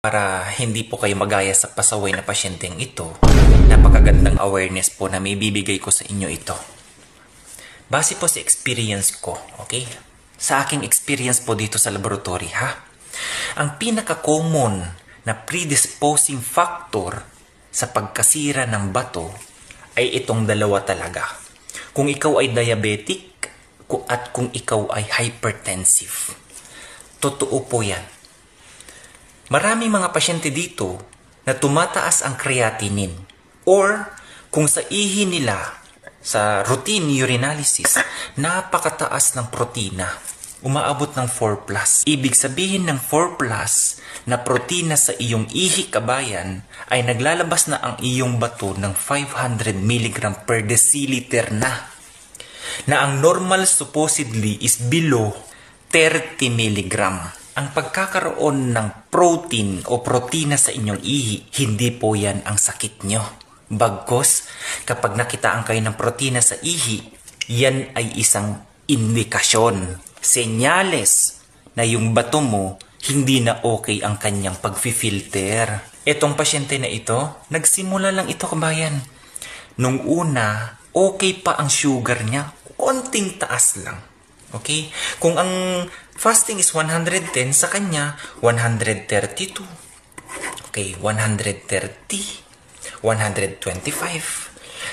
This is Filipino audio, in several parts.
Para hindi po kayo magaya sa pasaway na pasyenteng ito, napakagandang awareness po na may bibigay ko sa inyo ito. Base po sa experience ko, okay? Sa aking experience po dito sa laboratory, ha? Ang pinaka-common na predisposing factor sa pagkasira ng bato ay itong dalawa talaga. Kung ikaw ay diabetic at kung ikaw ay hypertensive. Totoo po yan. Maraming mga pasyente dito na tumataas ang creatinine or kung sa ihi nila sa routine urinalysis, napakataas ng protina. Umaabot ng 4+. Ibig sabihin ng 4+ na protina sa iyong ihi kabayan ay naglalabas na ang iyong bato ng 500 mg per deciliter na. Na ang normal supposedly is below 30 mg. Ang pagkakaroon ng protein o protina sa inyong ihi, hindi po yan ang sakit nyo. Bagkus, kapag nakitaan kayo ng protina sa ihi, yan ay isang indikasyon, senyales na yung bato mo hindi na okay ang kanyang pag-filter. Etong pasyente na ito, nagsimula lang ito kabayan. Nung una, okay pa ang sugar niya, konting taas lang. Okay? Kung ang fasting is 110, sa kanya, 132. Okay, 130. 125.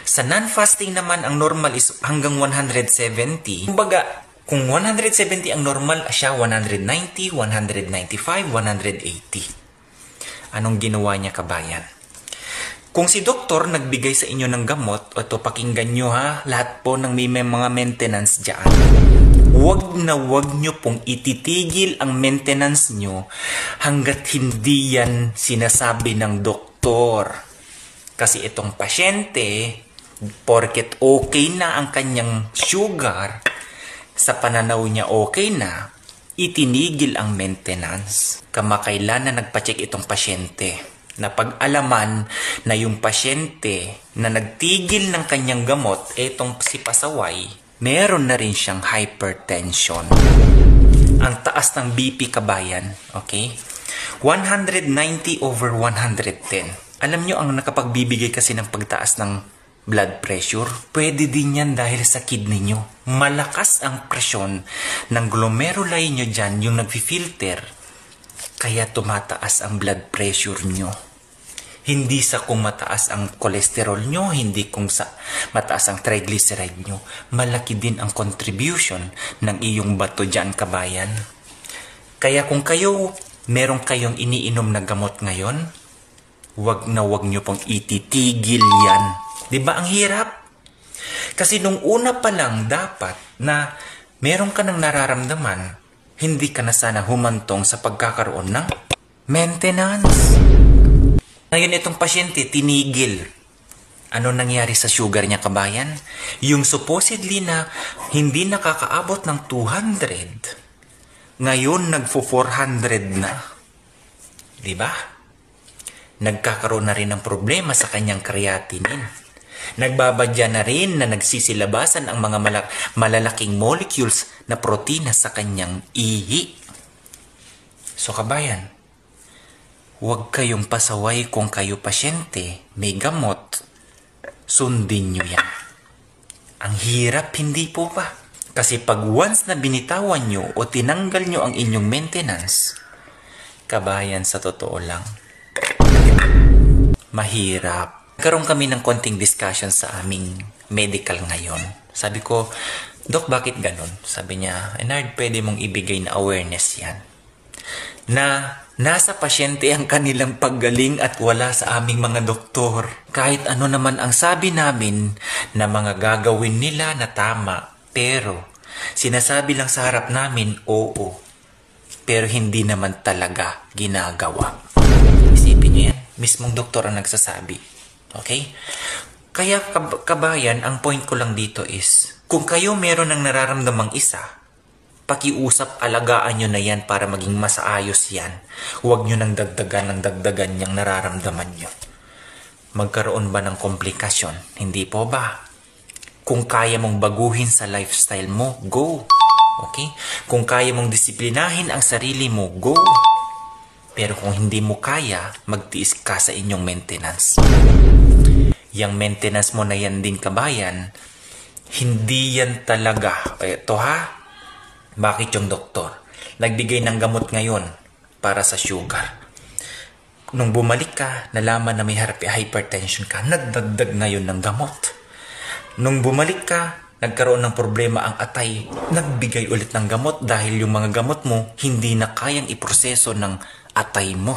Sa non-fasting naman, ang normal is hanggang 170. Kumbaga, kung 170 ang normal, siya 190, 195, 180. Anong ginawa niya kabayan? Kung si doktor nagbigay sa inyo ng gamot, ito pakinggan nyo ha, lahat po ng may mga maintenance dyan. Wag nyo pong ititigil ang maintenance nyo hanggat hindi yan sinasabi ng doktor. Kasi itong pasyente, porket okay na ang kanyang sugar, sa pananaw niya okay na, itinigil ang maintenance. Kamakailan na nagpacheck itong pasyente, na pag-alaman na yung pasyente na nagtigil ng kanyang gamot, itong si pasaway, meron na rin siyang hypertension. Ang taas ng BP kabayan, okay? 190/110. Alam nyo, ang nakapagbibigay kasi ng pagtaas ng blood pressure, pwede din yan dahil sa kidney nyo. Malakas ang presyon ng glomeruli nyo dyan, yung nag-filter, kaya tumataas ang blood pressure nyo. Hindi sa kung mataas ang cholesterol nyo, hindi kung sa mataas ang triglyceride nyo. Malaki din ang contribution ng iyong bato dyan, kabayan. Kaya kung kayo, meron kayong iniinom na gamot ngayon, wag nyo pong ititigil yan. Diba ang hirap? Kasi nung una pa lang dapat na meron ka nang nararamdaman, hindi ka na sana humantong sa pagkakaroon ng maintenance. Ngayon itong pasyente, tinigil. Ano nangyari sa sugar niya kabayan? Yung supposedly na hindi nakakaabot ng 200, ngayon nagfo-400 na. Diba? Nagkakaroon na rin ng problema sa kanyang creatinine. Nagbabadya na rin na nagsisilabasan ang mga malalaking molecules na protina sa kanyang ihi. So kabayan, huwag kayong pasaway kung kayo pasyente, may gamot, sundin nyo yan. Ang hirap, hindi po ba? Kasi pag once na binitawan nyo o tinanggal nyo ang inyong maintenance, kabayan, sa totoo lang, mahirap. Nagkaroon kami ng konting discussion sa aming medical ngayon. Sabi ko, Dok, bakit ganun? Sabi niya, Enard, pwede mong ibigay na awareness yan. Na nasa pasyente ang kanilang paggaling at wala sa aming mga doktor. Kahit ano naman ang sabi namin na mga gagawin nila na tama, pero sinasabi lang sa harap namin, oo. Pero hindi naman talaga ginagawa. Isipin niyo yan. Mismong doktor ang nagsasabi. Okay? Kaya kabayan, ang point ko lang dito is, kung kayo meron ng nararamdamang isa, pakiusap, alagaan nyo na yan para maging masaayos yan. Huwag nyo nang dagdagan niyang nararamdaman nyo. Magkaroon ba ng komplikasyon? Hindi po ba? Kung kaya mong baguhin sa lifestyle mo, go. Okay? Kung kaya mong disiplinahin ang sarili mo, go. Pero kung hindi mo kaya, magtiis ka sa inyong maintenance. Yang maintenance mo na yan din, kabayan, hindi yan talaga. Ito ha, bakit yung doktor nagbigay ng gamot ngayon para sa sugar? Nung bumalik ka, nalaman na may hypertension ka, nagdagdag ngayon ng gamot. Nung bumalik ka, nagkaroon ng problema ang atay, nagbigay ulit ng gamot dahil yung mga gamot mo hindi na kayang iproseso ng atay mo.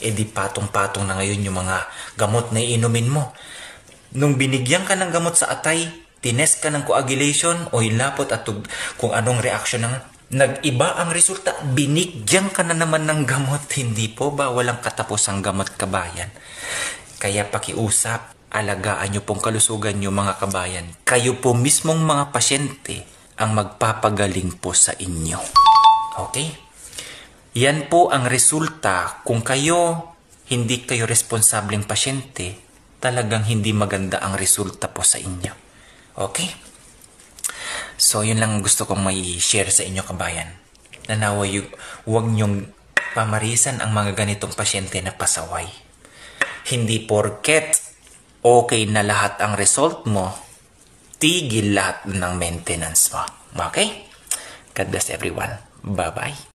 E di patong-patong na ngayon yung mga gamot na iinumin mo. Nung binigyan ka ng gamot sa atay, tinest ka ng coagulation o hilapot at kung anong reaksyon ng nag-iba ang resulta, binigyan ka na naman ng gamot. Hindi po ba walang katapusang gamot, kabayan? Kaya pakiusap, alagaan nyo pong kalusugan nyo, mga kabayan. Kayo po mismong mga pasyente ang magpapagaling po sa inyo. Okay? Yan po ang resulta. Kung hindi kayo responsableng pasyente, talagang hindi maganda ang resulta po sa inyo. Okay? So, yun lang gusto kong may share sa inyo, kabayan. Naway, huwag nyong pamarisan ang mga ganitong pasyente na pasaway. Hindi porket okay na lahat ang result mo, tigil lahat ng maintenance mo. Okay? God bless everyone. Bye-bye.